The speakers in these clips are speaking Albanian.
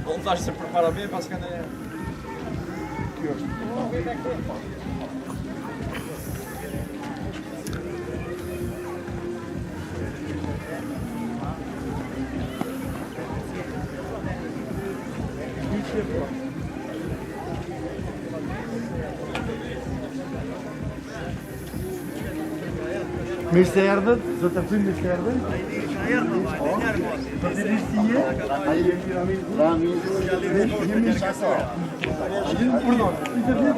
Unë thash se për para me, pas ka në... Kjo është. Mirë se erdhët, zotë Arpin, mirë se erdhët. Do të rrishtije? Jemi shasa. Pardon, internet.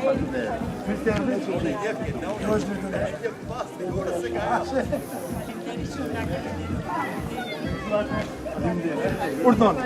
Mirë se erdhët. Pardon.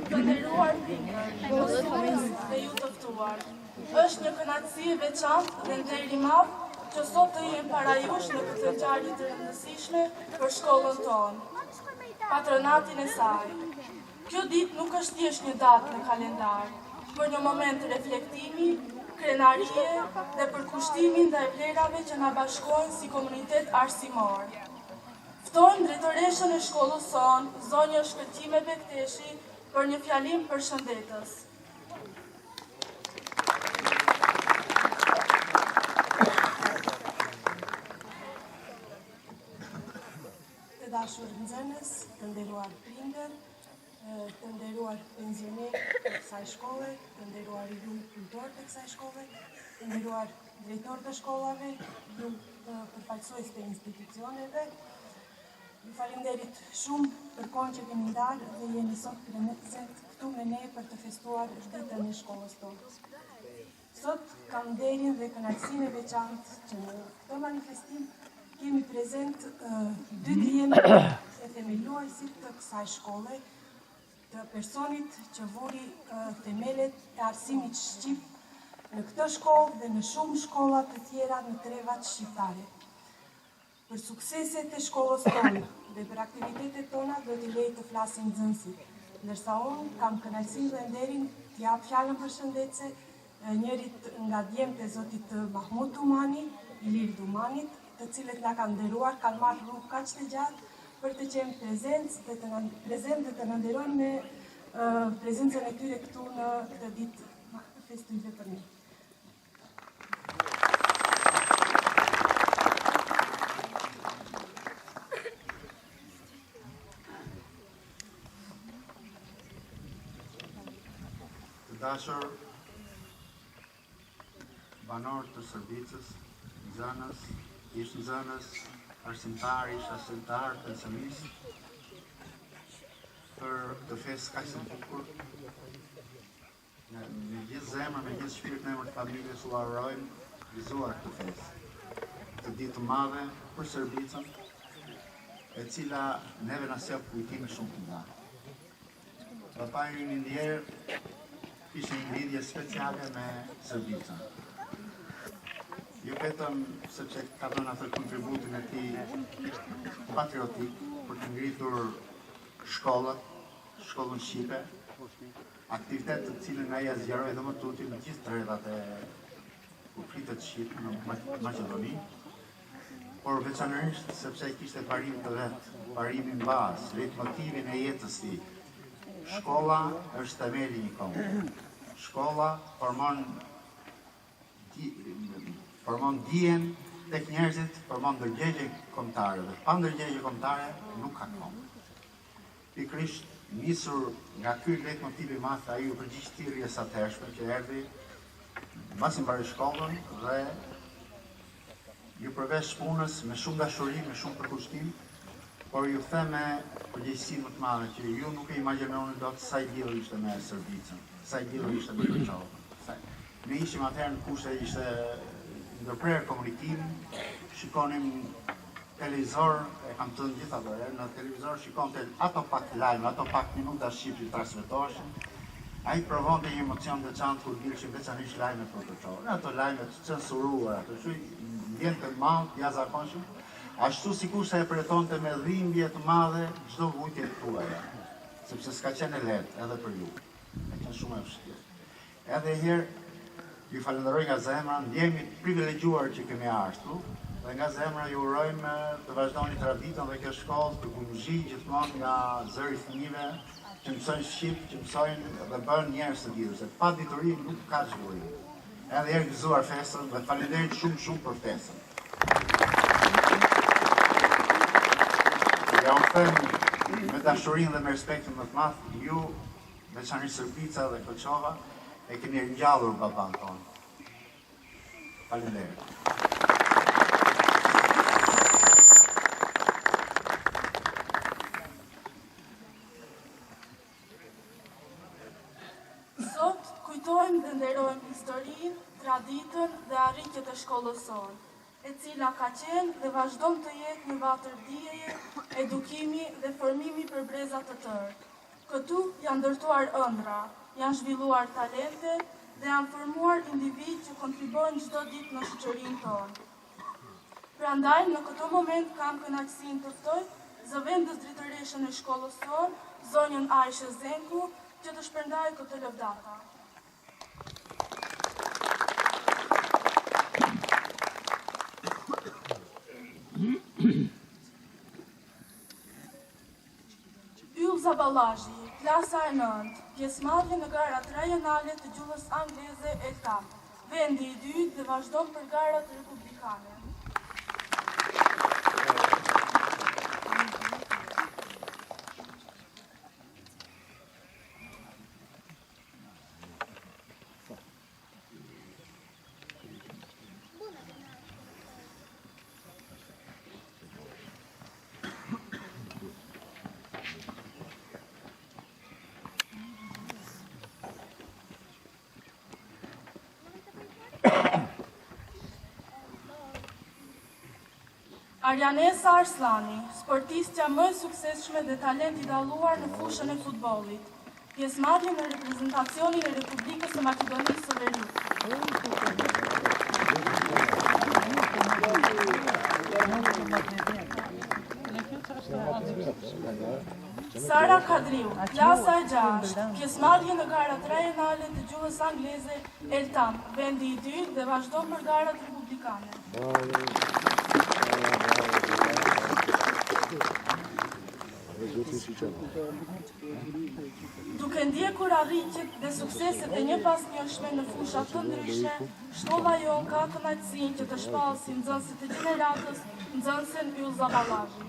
Të nderuar prindër, mësues dhe ju të ftuar, është një kënaqësi e veçantë dhe nder i madh që sot të jem para jush në këtë ngjarje të rëndësishme për shkollën tonë, patronatin e saj. Kjo ditë nuk është thjesht një datë në kalendar, por një moment të reflektimi, krenarie dhe përkushtimin ndaj vlerave që na bashkojnë si komunitet arsimor. Ftojmë drejtoreshën e shkollës sonë, zonjën Shkëlqime Bekteshi, për një fjalim përshëndetës. Të dashur nxënës, të nderuar prindër, të nderuar pensionerë të kësaj shkolle, të nderuar ju punëtor të kësaj shkolle, të nderuar drejtorë të shkollave, ju përfaqësues të institucioneve. Ju falenderit shumë për kohën që keni ndarë dhe jeni sot present këtu me ne për të festuar ditën e shkollës tonë. Sot kam nderin dhe kënaqësinë e veçantë që në këtë manifestim kemi prezent dy djemtë e themeluesit të kësaj shkolle, të personit që vuri themelet e arsimit shqip në këtë shkollë dhe në shumë shkolla të tjera në trevat shqiptare. Për sukseset e shkollës tonë dhe për aktivitetet tona do t'i lej të flasin nxënësit, ndërsa unë kam kënaqësinë dhe nderin t'jap fjalën përshëndetse njërit nga djemtë e zotit Mahmud Dumani, Ilir Dumanit, të cilët na kanë nderuar, kanë marrë rrugë kaq të gjatë për të qenë prezent dhe të na nderojnë me prezencën e tyre këtu në këtë ditë festive për ne. Dashur banor të Shërbicës, nxënës, ish nxënës, arsimtar, ish arsimtar, pensionist, për këtë festë kaq të bukur. Me gjithë zemër, me gjithë shpirt në emër të familjes u urojmë gëzuar këtë festë. Këtë ditë të madhe për Shërbicën, e cila neve na sjell kujtime shumë të mëdha. Papai ynë ndjerë ishte një lidhje speciale me Shërbicën. Jo vetëm sepse ka dhënë atë kontributin e tij patriotik për të ngritur shkollën shqipe, aktivitet të cilën ai zgjeroi dhe më tuti në gjithë trevat e kufitet shqip në Maqedoni, por veçanërisht sepse kishte parimin të vet, parimin bazë, leitmotivin e jetës tij. Shkolla është themeli i një kombë. Shkolla formon dijen tek njerëzit, formon ndërgjegje kombëtare. Dhe pa ndërgjegje kombëtare nuk ka kombë. Pikërisht nisur nga ky leitmotiv i madh, ai u përgjigj thirrjes së atëhershme që erdhi mbasi mbaroi shkollën dhe ju përveç punës me shumë dashuri, me shumë përkushtim, por ju them me përgjegjësi më të madhe që ju nuk e imagjinoni dot sa i lidhur ishte me Shërbicën, sa i lidhur ishte me Koçovën. Ne ishim atëherë në kushte ishte ndërprer komunikim, shikonim televizor, e kam thënë gjithë ato, në televizor shikonte ato pak lajme, ato pak minuta shqip që transmetoheshin. Ai provonte një emocion të veçantë kur dilshin veçanërisht lajmet për Koçovën. Ato lajme të censuruara, ato ndjente madh, jashtëzakonshëm. Ashtu sikur se e përjetonte me dhimbje të madhe çdo vujtje tuaja, sepse s'ka qenë lehtë edhe për ju. Ka qenë shumë e vështirë. Edhe herë ju falenderoj nga zemra, ndjehemi të privilegjuar që kemi ardhur dhe nga zemra ju urojmë të vazhdoni traditën dhe kjo shkollë të buzhi gjithmonë nga zëri fëmijëve që mësojnë shqip, që mësojnë dhe bën njerëz të lidhur, se pa dituri nuk ka zhvillim. Edhe herë gëzuar festën dhe falenderit shumë për festën. Ja unë them me dashurinë dhe me respektin më të madh, ju, veçanërisht Shërbica dhe Koçova, e keni ringjallur baban tonë. Faleminderit. Sot kujtojmë dhe nderojmë historinë, traditën dhe arritjet e shkollës sonë, e cila ka qenë dhe vazhdon të jetë një vatër dijeje, edukimi dhe formimi për breza të tërë. Këtu janë ndërtuar ëndra, janë zhvilluar talente dhe janë formuar individ që kontribuojnë çdo ditë në shoqërinë tonë. Prandaj, në këtë moment kam kënaqësinë të ftoj zëvendës drejtoreshën e shkollës tonë, zonjën Aisha Zenku, që të shpërndajë këtë lëvdata. Zaballazhi, klasa e 9, pjesëmarrje në garat rajonale të gjuhës angleze ELTAM, vendi i dytë dhe vazhdon për garat republikane. Arjanesa Arslani, sportistja më e suksesshme dhe talent i dalluar në fushën e futbollit. Pjesëmarrje në reprezentacionin e Republikës së Maqedonisë së Veriut. Sara Kadriu, klasa e 6, pjesëmarrje në garat rajonale të gjuhës angleze ELTAM, vendi i dytë dhe vazhdon për garat republikane. Duke ndjekur arritjet dhe sukseset e një pasnjëshme në fusha të ndryshme, shkolla jon ka kënaqësinë që të shpallë si nxënësit e gjeneratës, nxënësen Yll Zaballazhi.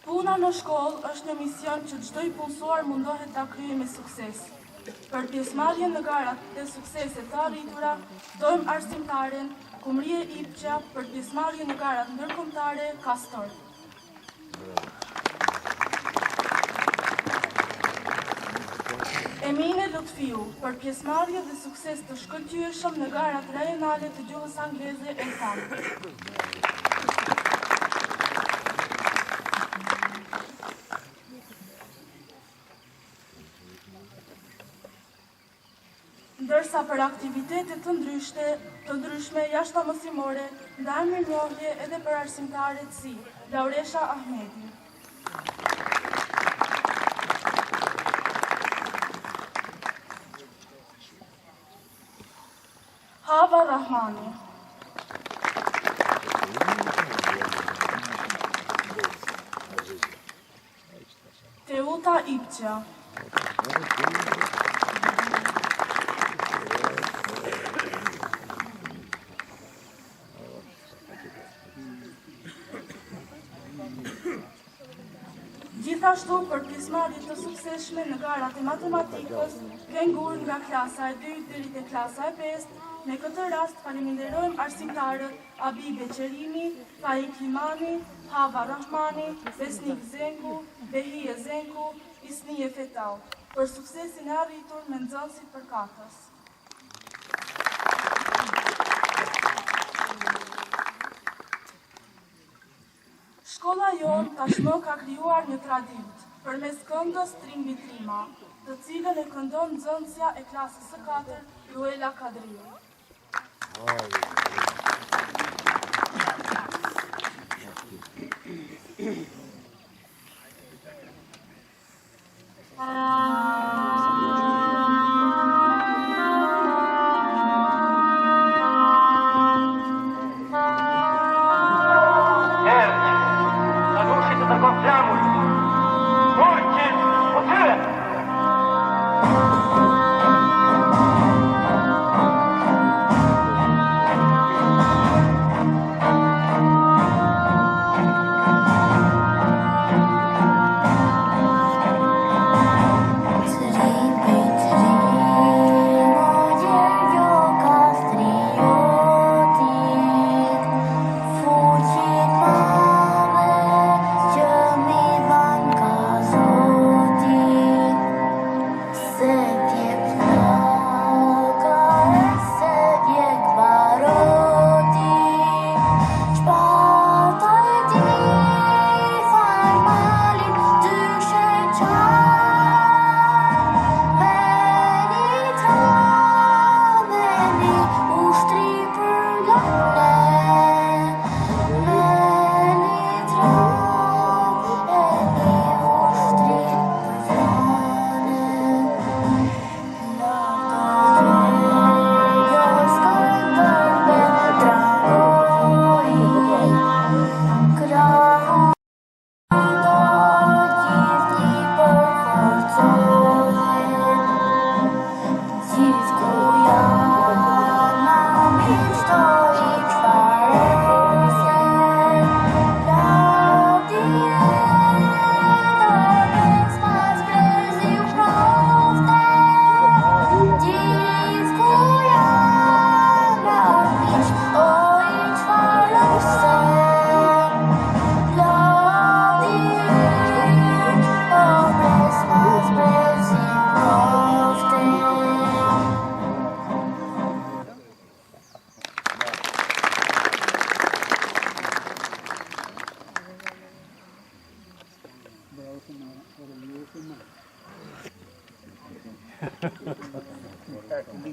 Puna në shkollë është një mision që çdo i punësuar mundohet ta kryejë me sukses. Për pjesëmarrjen në garat dhe sukseset të arritura, dojmë arsimtaren Kumrie Ipqa për pjesëmarrjen në garat ndërkombëtare Kastor. Emine Lutfiu për pjesëmarrje dhe sukses të shkëlqyeshëm në garat rajonale të gjuhës angleze ELTAM. Ndërsa për aktivitetet të ndryshme jashtëmësimore, ndajmë mirënjohje edhe për arsimtaret si Lauresha Ahmedi. Hava Rahmani. Teuta Ipqa. Gjithashtu për pjesëmarrje të suksesshme në garat e matematikës, Kengur nga klasa e 2 deri te klasa e 5, në këtë rast faleminderojmë arsimtarët Abi Beqerimi, Faik Limani, Hava Rahmani, Besnik Zenku, Behije Zenku, Isnie Fetau, për suksesin e arritur me nxënësit përkatës. Shkolla jon tashmë ka krijuar një traditë përmes këngës Trimbi Trima, të cilën e këndon nxënësja e klasës së 4, Luela Kadriu.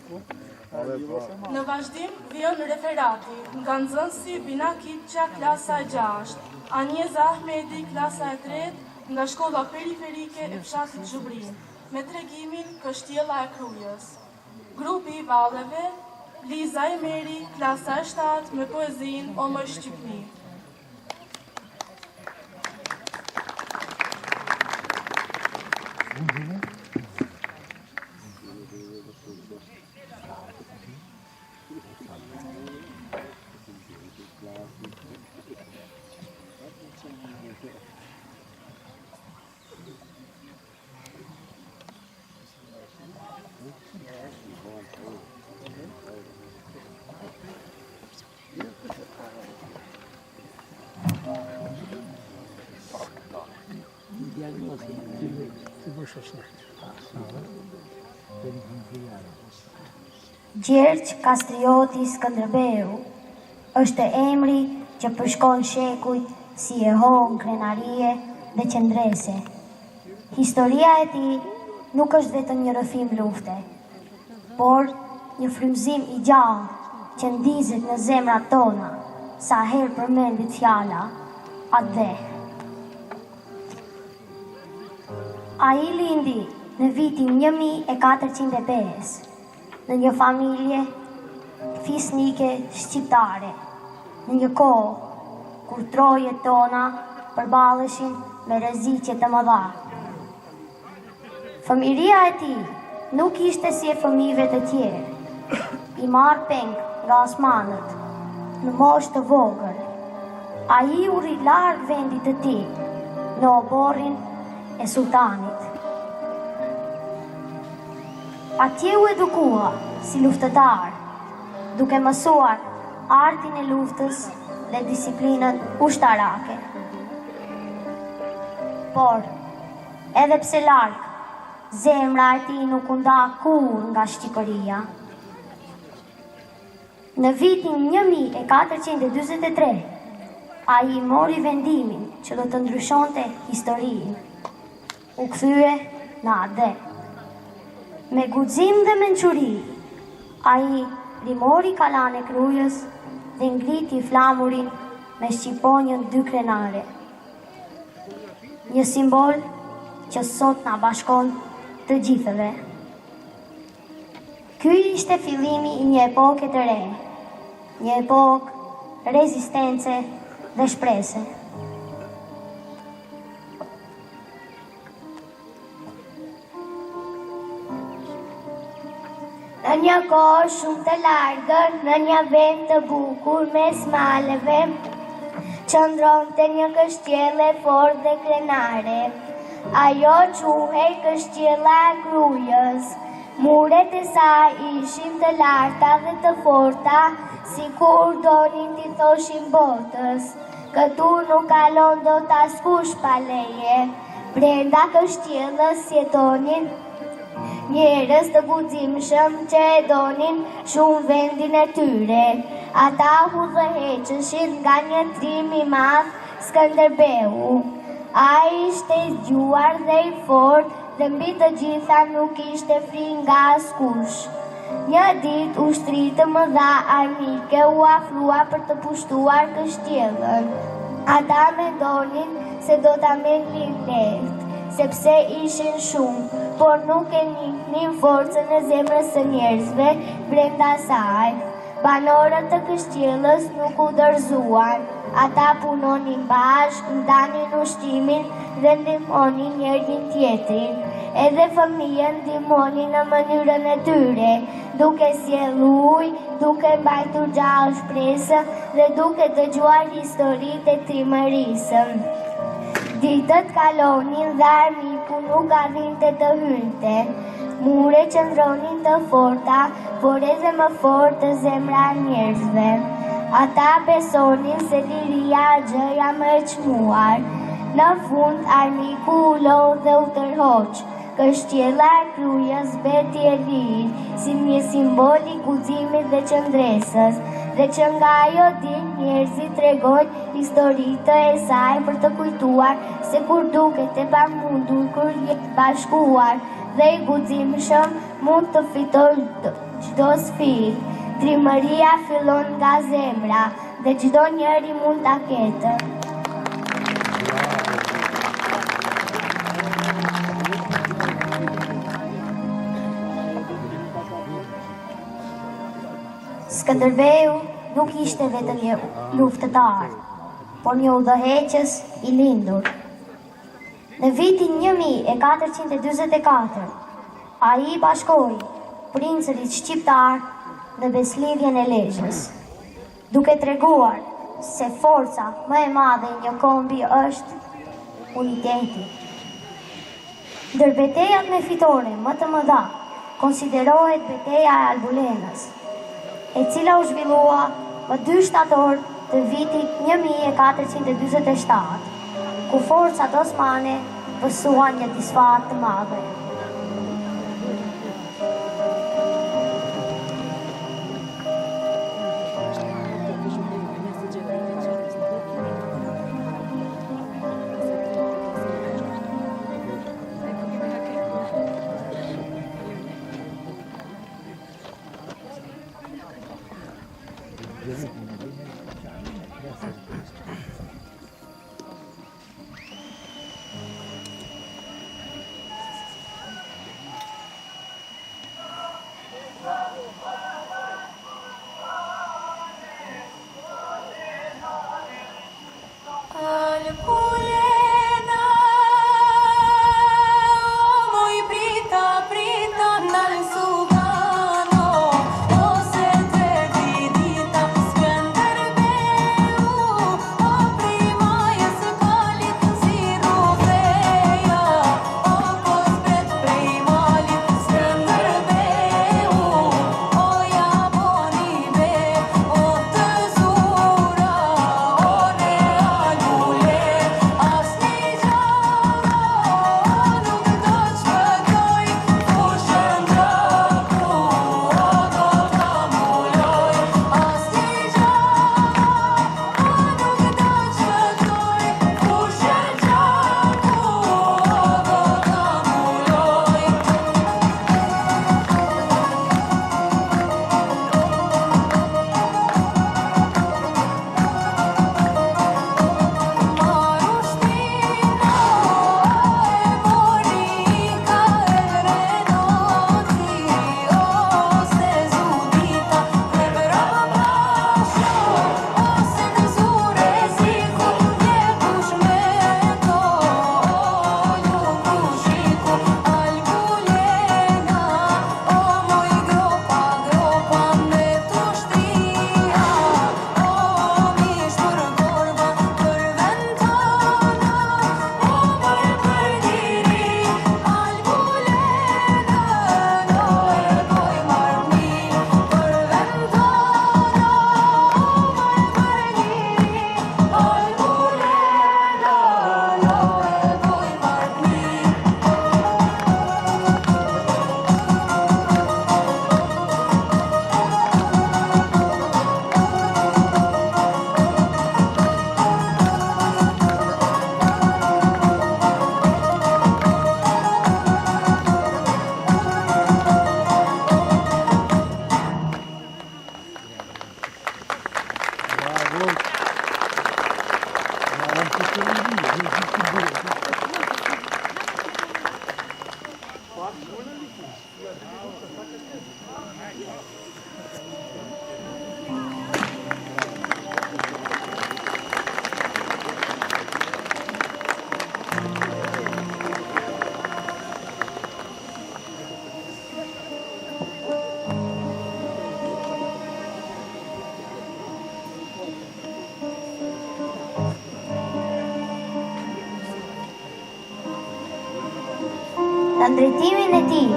Në vazhdim vjen referati nga nxënësi Bina Kipqa, klasa e 6, Anjeza Ahmedi, klasa e 3, nga shkolla periferike e fshatit Zhubrin, me tregimin Kështjella e Krujës. Grupi i valleve, Liza Emeri, klasa e 7, me poezin O më Shqipni. Gjergj Kastrioti Skënderbeu është emri që përshkon shekujt si e honë, krenarie dhe qendrese. Historia e tij nuk është vetëm një rrëfim lufte, por një frymëzim i gjallë që ndizet në zemrat tona sa herë përmendit fjala Ade. Ai lindi në vitin 1405 në një familje fisnike shqiptare, në një kohë kur trojet tona përballeshin me rreziqe të mëdha. Fëmijëria e tij nuk ishte si e fëmijëve të tjerë, i marrë peng nga osmanët, në moshë të vogël. Ai u rri larg vendit të tij, në oborrin e sultanit. Atje u edukua si luftëtar, duke mësuar artin e luftës dhe disiplinën ushtarake. Por, edhe pse larg, zemra e tij nuk u nda kurrë nga Shqipëria. Në vitin 1443, ai mori vendimin që do të ndryshonte historinë. U kthye në Ade. Me guxim dhe mençuri, ai rimori kalan e Krujës dhe ngriti flamurin me shqiponjën 2 krenare. Një simbol që sot na bashkon të gjithëve. Ky ishte fillimi i një epoke të re, një epokë rezistence dhe shprese. Në një kohë shumë të largër, në një vend të bukur mes maleve, qëndronte një kështjellë e fortë dhe krenare. Ajo quhej Kështjella e Krujës. Muret e saj ishin të larta dhe të forta, sikur donin t'i thoshin botës. Këtu nuk kalon dot askush pa leje. Brenda kështjellës jetonin njerëz të guximshëm që e donin shumë vendin e tyre. Ata udhëheqeshin nga një trim i madh, Skënderbeu. Ai ishte i zgjuar dhe i fortë dhe mbi të gjitha nuk ishte frikë nga askush. Një ditë ushtri të mëdha armike u afrua për të pushtuar kështjellën. Ata mendonin se do ta merrnin lehtë, sepse ishin shumë, por nuk e njihnin forcën e zemrës së njerëzve brenda saj. Banorët të kështjellës nuk u dorëzuan. Ata punonin bashkë, ndanin ushqimin dhe ndihmonin njërin tjetrin. Edhe fëmijën ndihmonin në mënyrën e tyre, duke sjellë ujë, duke mbajtur gjallë shpresën dhe duke dëgjuar historitë e trimërisë. Ditët kalonin dhe armiku nuk arrinte të hynte. Muret qëndronin të forta, por edhe më fort të zemra njerëzve. Ata besonin se liria gjëja më e çmuar. Në fund armiku u lodh dhe u tërhoq. Kështjella e Krujës beti e lirë, si një simbol i guximit dhe qëndresës, dhe që nga ajo ditë njerëzit tregojnë historitë e saj për të kujtuar se kur duket e pamundur kur jetë bashkuar dhe i guximshëm mund të fitojë çdo sfidë, trimëria fillon nga zemra dhe çdo njeri mund ta ketë. Skënderbeu nuk ishte vetëm një luftëtar, por një udhëheqës i lindur. Në vitin 1444, ai bashkoi princerit shqiptar në beslidhjen e Lezhës, duke treguar se forca më e madhe e një kombi është uniteti. Ndër betejat me fitore më të mëdha konsiderohet beteja e Albulenës, e cila u zhvillua më 2 shtator të vitit 1447, ku forcat osmane pësuan një disfat të madhe. Në ndrejtimin e tij,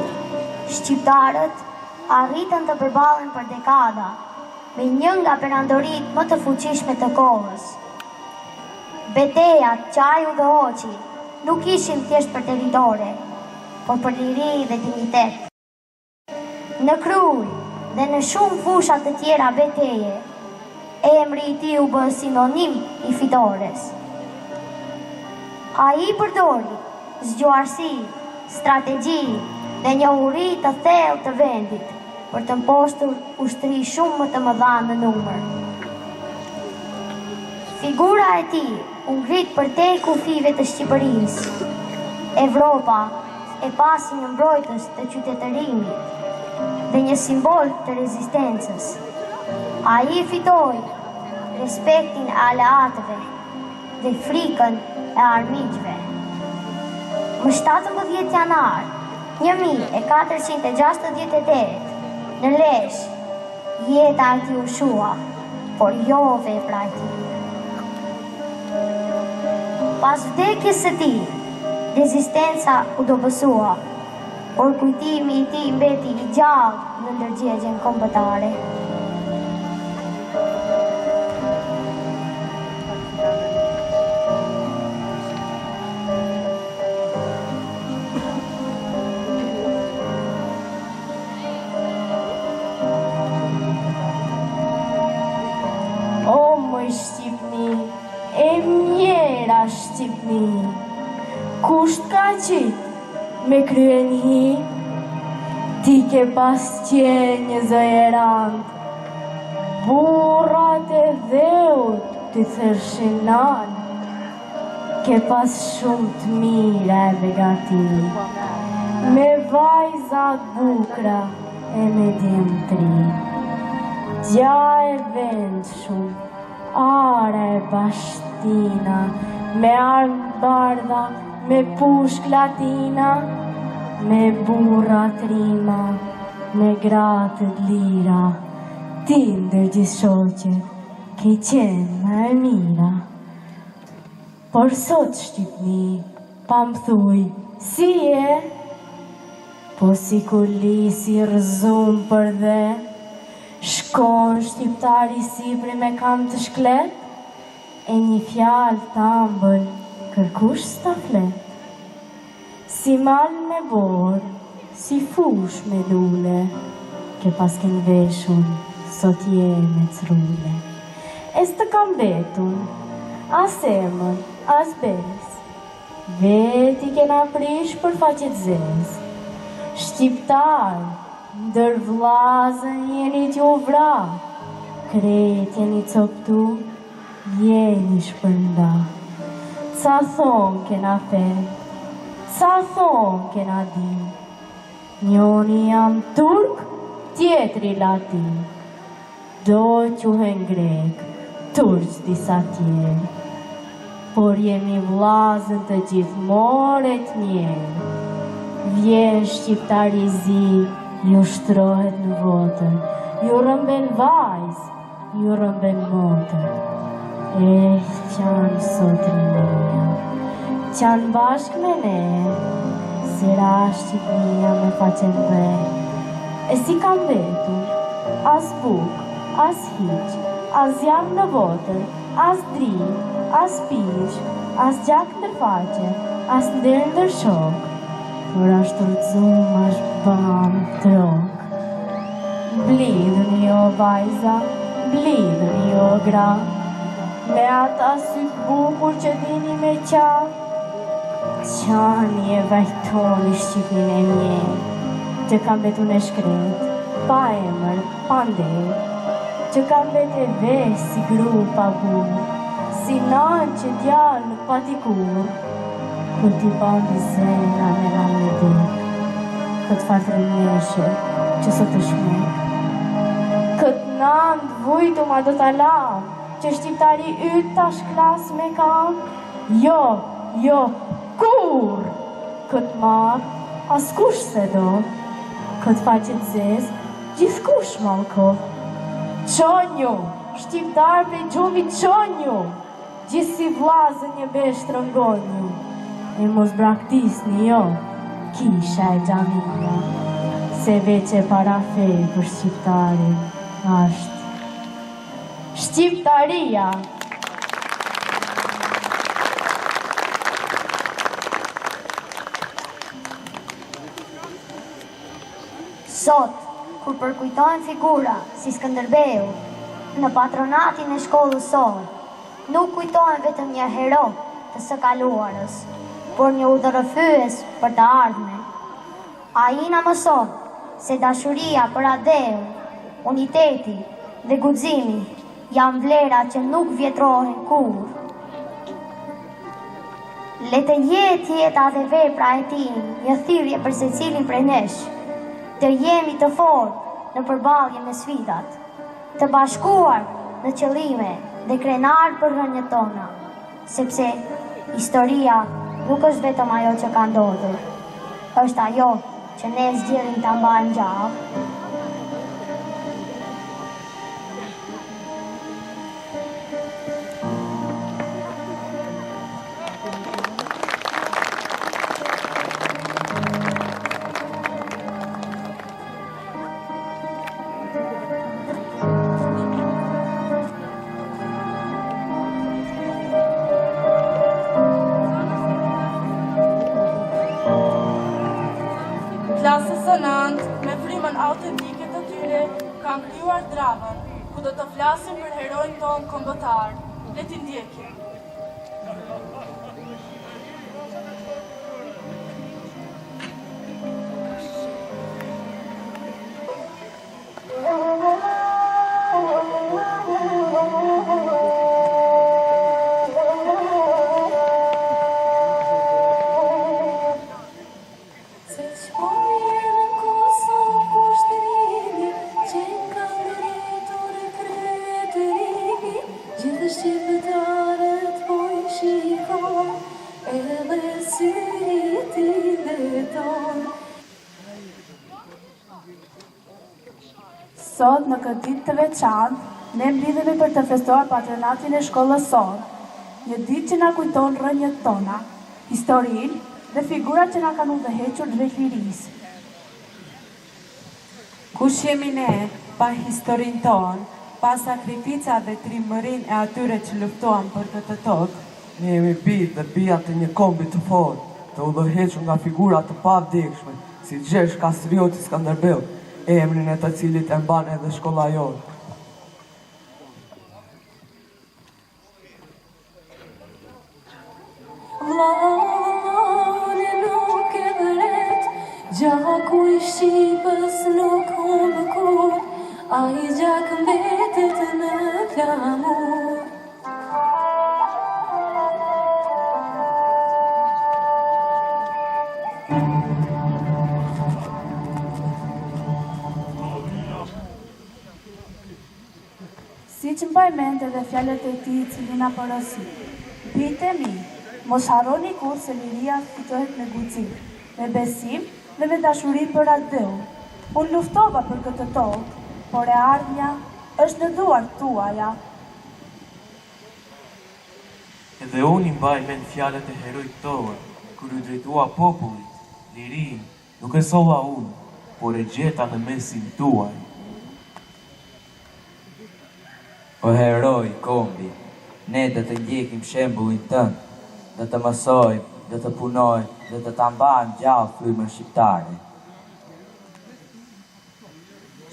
shqiptarët arritën të përballen për dekada me një nga perandoritë më të fuqishme të kohës. Betejat që ai u dhoqi nuk ishin thjesht për territore, por për liri dhe dignitet. Në Kruj dhe në shumë fusha të tjera beteje, emri i tij u bë sinonim i fitores. Ai përdori zgjuarsi, strategji dhe njohuri të thellë të vendit, për të mpostur ushtri shumë më të mëdha në numër. Figura e tij u ngrit përtej kufive të Shqipërisë. Evropa e pasi një mbrojtës të qytetërimit dhe një simbol të rezistencës. Ai fitoi respektin e aleatëve dhe frikën e armiqve. Më 17 janar 1468, në Lezhë, jeta e tij u shua, por jo vepra e tij. Pas vdekjes së tij, rezistenca u dobësua, por kujtimi i tij mbeti i gjallë në ndërgjegjen kombëtare. Shqipni, e mjera Shqipni, kusht ka qitë me kryen hi, ti ke pas qenë një zëjerant, burrat e dheut të thërshin nan, ke pas shumë të mira edhe gati, me vajzat bukra e me djemtri, gja e vend shumë, are e bashtina, me armë bardha, me pushk latina, me burrat rima, me gratët lira, ti ndër gjithë shoqet, ke qenë më e mira. Por sot Shqipni, pa më thuj, si e? Po si kur lisi rëzum për dhe, shkon shqiptari Sipri me kam të shklet, e një fjalë të ambël, kërkush s'ta flet. Si mal me borë, si fush me lule, ke pas kënë veshun, sot je me crule. E s'të kam betun, as emën, as bes, veti kena prish për faqet zez. Shqiptar, ndër vlazën jeni t'ju vra, kret jeni coptu, jeni shpërnda. Ca thon kena fet, ca thon kena din, njoni jam turk, tjetri latin. Do quhen grek, turq disa tjerë, por jemi vlazën të gjithmoret njerë. Vjen shqiptari zi, ju shtrohet në votën, ju rëmben vajz, ju rëmben motër. Qanë sot rinja, qanë bashk me ne, se ra Shqipnia me faqen dhe. E si kam betu, as buk, as hiq, as jam në votër, as dri, as pish, as gjak ndër faqe, as ndër ndër shok, por ashtu rëzum ashtë bam trok. Blidhën jo vajza, blidhën jo gra, me ata syt bukur që dini me qa, qani e vajtoni Shqipin e mje, që kam betu në shkret, pa emër, pa ndër, që kam bet e vesh si gru pa bur, si nan që djallë nuk pati kur, kur t'i bandi zena me nga me dek, këtë fartër neshe që sot të shmek. Këtë nandë vujtu ma do t'alam, që shqiptari ytë tash klas me kam, jo, kur! Këtë marë, as kush se do, këtë faqet zez, gjithë kush malko. Qonju, shqiptar prej gjumit qonju, gjithë si vlazën një besh të rëngonju, e mos braktisni jo, kisha e gjamina, se veqe para fej për shqiptarin, ashtë Shqiptaria. Sot, kur përkujtojnë figura si Skënderbeu në patronatin e shkollës son, nuk kujtojnë vetëm një hero të së kaluarës, por një udhërëfyes për të ardhmen. Ai na mëson se dashuria për Adeu, uniteti dhe guximi janë vlera që nuk vjetrohen kur. Le të jetë jeta dhe vepra e tij një thirrje për secilin prej nesh, të jemi të fortë në përballje me sfidat, të bashkuar në qëllime dhe krenar për rënjët tona, sepse historia nuk është vetëm ajo që ka ndodhur, është ajo që ne zgjedhim ta mbajmë gjallë. Klasës së nëntë, me frymën autentike të tyre, kanë krijuar dramën, ku do të flasim për herojnë tonë kombëtar. Le t'i ndjekim. Sot në këtë ditë të veçantë, ne mblidhemi për të festuar patronatin e shkollës sonë, një ditë që na kujton rrënjët tona, historinë dhe figurat që na kanë udhëhequr drejt lirisë. Kush jemi ne pa historinë tonë, pa sakrifica dhe trimërinë e atyre që luftuan për këtë tokë? Ne jemi bijtë dhe bijat të një kombi të fortë, të udhëhequr nga figura të pavdekshme, si Gjergj Kastrioti Skënderbeu, emrin e të cilit e mban edhe shkolla jonë. Vllane nuk e vret, gjaku i Shqipës nuk humbë kur, ai gjak mbetet në flamur. Si që mbaj mend edhe fjalët e tij cili na porosi. Bijtë mi, mos harroni kur se liria fitohet me guxim, me besim dhe me dashuri për Adeu. Unë luftova për këtë tokë, por e ardhmja është në duart tuaja. Edhe unë i mbaj mend fjalët e herojt tonë, kur u drejtua popullit, lirin, nuk e solla unë, por e gjeta në mesin tuaj. O heroj, kombi, ne dhe të ndjekim shembullin tënd, dhe të mësojmë, dhe të punojmë, dhe të ta mbajmë gjallë frymën shqiptare.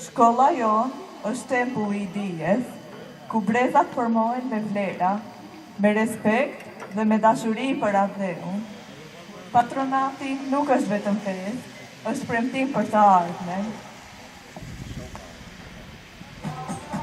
Shkolla jonë është tempulli i dijes, ku brezat formohen me vlera, me respekt dhe me dashuri për Adeun. Patronati nuk është vetëm festë, është premtim për të ardhmen. Thank you.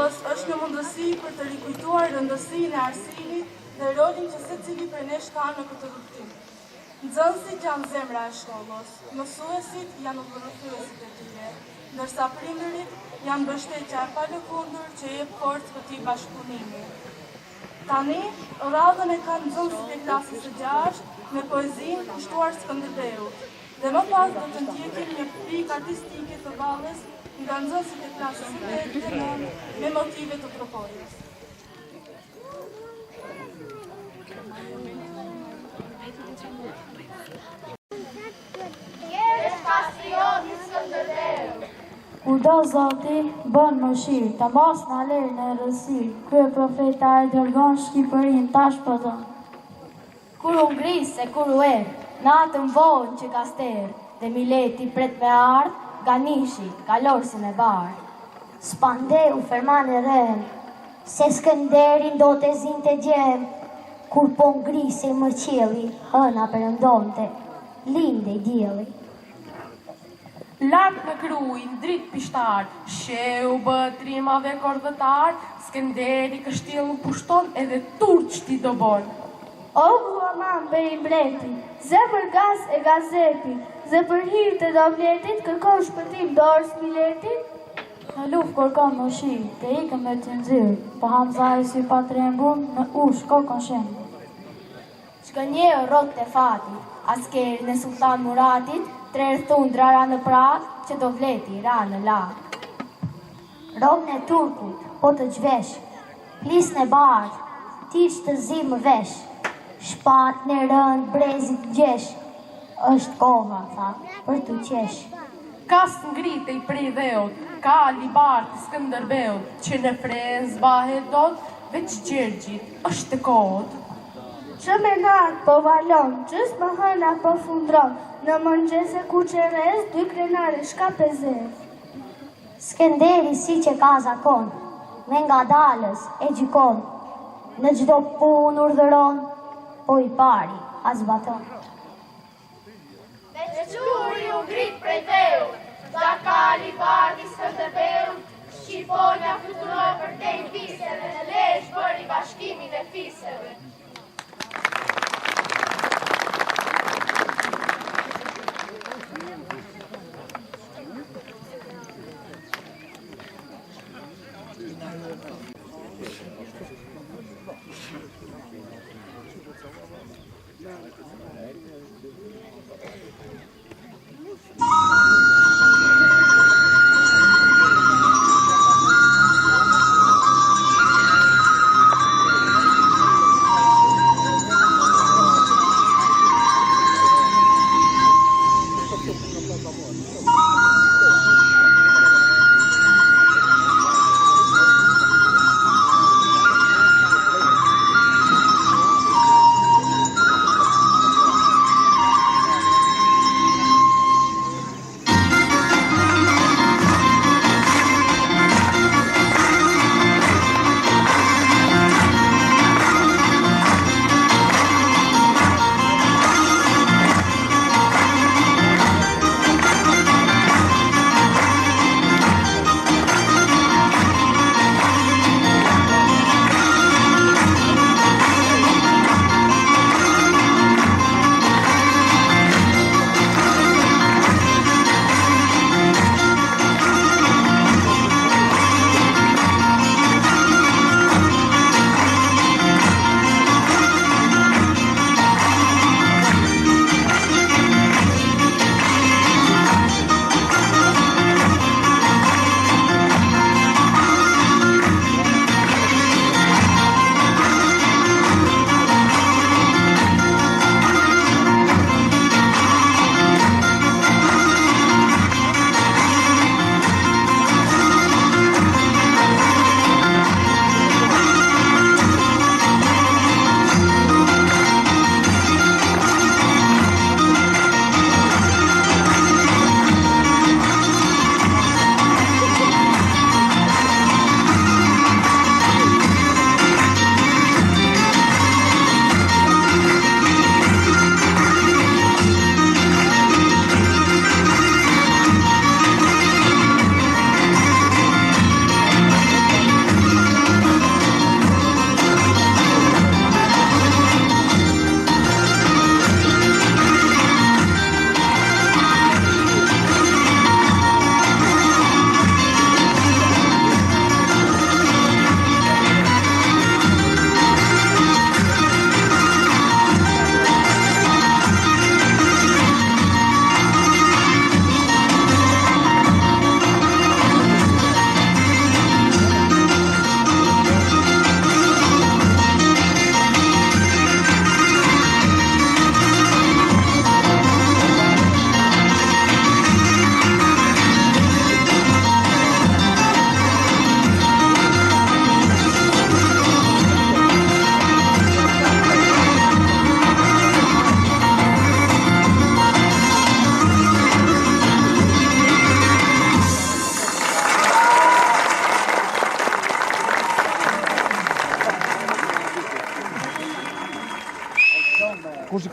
shkollës është një mundësi për të rikujtuar rëndësinë e arsimit dhe rolin që secili prej nesh ka në këtë rrugtim. Nxënësit janë zemra e shkollës, mësuesit janë udhëheqësit e tyre, ndërsa prindërit janë mbështetja e palëkundur që jep forcë këtij bashkëpunimi. Tani, radhën e kanë nxënësit e klasës së 6 me poezinë kushtuar Skënderbeut, dhe më pas do të ndjekim një pikë artistike të vallës nga nxënësit e klasës së 8 dhe 9 me motive të tropojës. Kur do Zoti, bën mëshirë, ta mos na lërë në errësirë, krye profeta e dërgon Shqipërinë tash po don. Kur u ngris e kur u erë, natën vonë që ka sterë, dhe Mileti pret me ardh, Ganishi, kalorsin e barë. Spandeu ferman e rem, se Skënderin do të zinte gjem, kur po ngrise i mërqeli, hëna përëndonte, linde i djeli. Lartë në kruin, dritë pishtar, sheu bët rimave kordhëtar, Skënderi kështjellën pushton edhe turq ti do bon. O aman për i mbreti, zë për gaz e gazeti, zë për hirë të dovletit, kërkon shpëtim dorës Miletit. Në luft kërkon mëshirë, të ikëm me të nëzirë, po Hamzaj si pa trembun, në ush kokon shenë. Shkënje rrot të fatit, askerin e Sultan Muratit, tre thundra ra në prat, që do vleti ra në lak. Robën e turkut, po të gjvesh, plis në bardh, ti që të zi më vesh, shpat në rënd brezit gjesh, është koha, tha, për të qesh. Kas ngrite i prej dheut, ka libartë Skënderbeut, që në frezë zbahet dot, veç Gjergjit është të kodë. Që me natë po valon, qës më hëna po fundron, në mëngjese ku qerez, dy krenare shka pezez. Skënderi si që ka zakon, me nga dalës e gjikon, në gjdo pun urdhëron, po i pari as baton. Veçuri u ngrit prej theut, zakali bardi Skënderbeut, Shqiponia fluturoi për tej fiseve, në lesh bëri bashkimin e fiseve.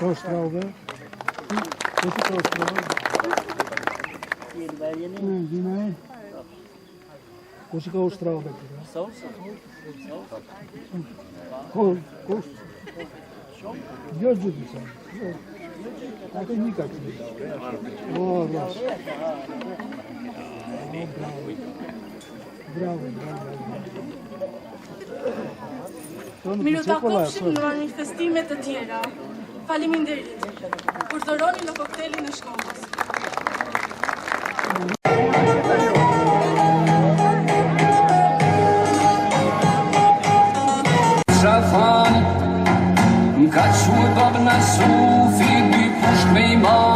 ka shtrave. Po si ka shtrave? Gjinaj? Po si ka shtrave? Kost? Jo gjithë sa. Atë një ka të një. O, bravo. Bravo. Miru ta kopshim në manifestimet të tjera. Faleminderit. Urdhëroni në koktelin e shkollës. Ka shumë të bëna sufi, dy pushk me ima